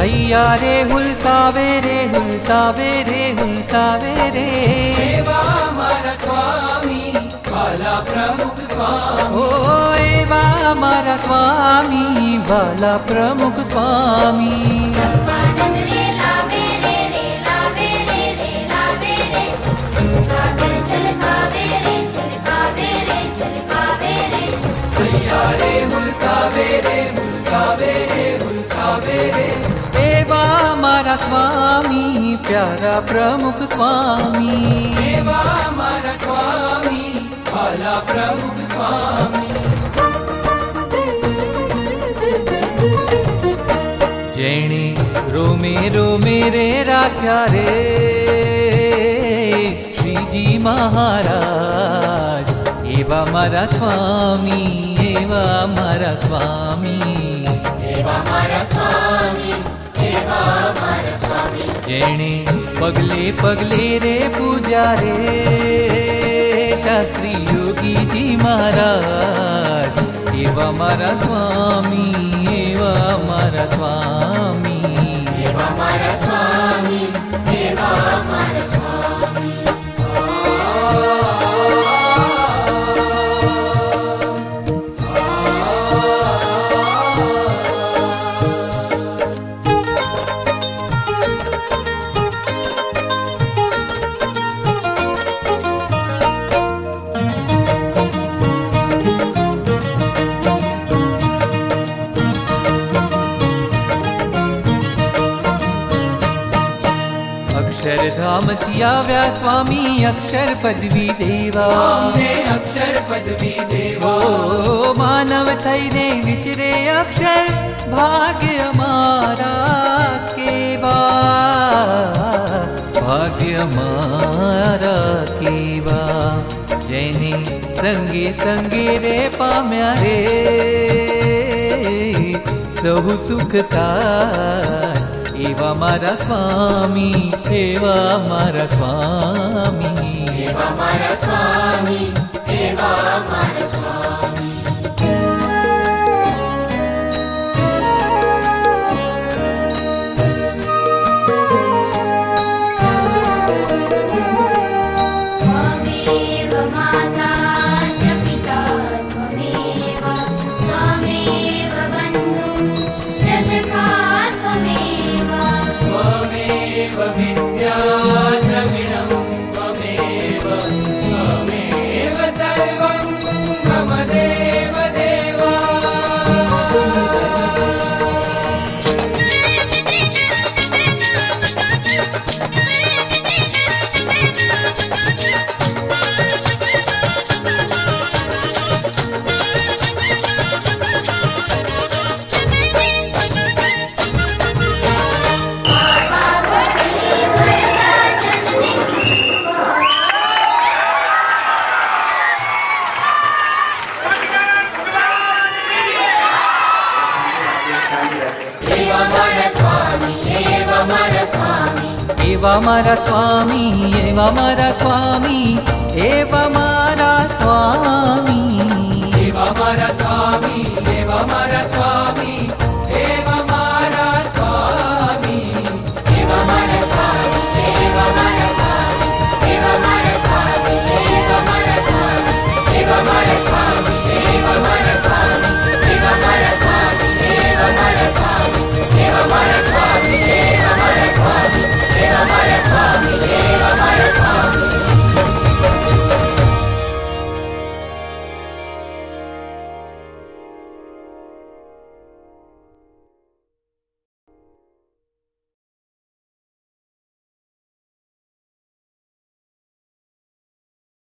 हैया रे हुलसावे रे हुलसावे रे हुलसावे रे। एवा मारा स्वामी वाला प्रमुख स्वामी। ओ एवा मारा स्वामी वाला प्रमुख स्वामी। चंपानंद रे लावे रे लावे रे लावे रे। सागर छलकावे रे छलकावे रे छलकावे रे। हैया रे हुलसावे रे हुलसावे रे हुलसावे रे। एवा मारा स्वामी प्यारा प्रमुख स्वामी। एवा मारा स्वामी वाला प्रमुख स्वामी। जेणे रोमे रोमे रे राख्या रे श्रीजी महाराज। एवा मारा स्वामी एवा मारा स्वामी। एवा मारा स्वामी एवा मारा स्वामी। जेणे पगले पगले रे पूजा रे शास्त्री योगी जी महाराज। एवा मारा स्वामी एवा मारा स्वामी। एवा मारा स्वामी एवा मारा स्वामी। अक्षरधाम थी आव्या स्वामी अक्षर पदवी देवा। अમને અક્ષર પદવી દેવા। ओ मानव थईने विचरे अक्षर भाग्य मारा केवा। भाग्य मारा केवा। जेने संगे संगे रे पाम्या रे सहु सुख साज। एवा मारा स्वामी एवा मारा स्वामी। एवा मारा स्वामी एवा मारा स्वामी। त्वमेव माता च पिता त्वमेव। त्वमेव बन्धु च सखा त्वमेव। त्वमेव विद्या द्रविणं त्वमेव। त्वमेव सर्वं मम देव देवा। एवा मारा स्वामी एवा मारा स्वामी। एवा मारा स्वामी एवा मारा स्वामी एवा मारा स्वामी।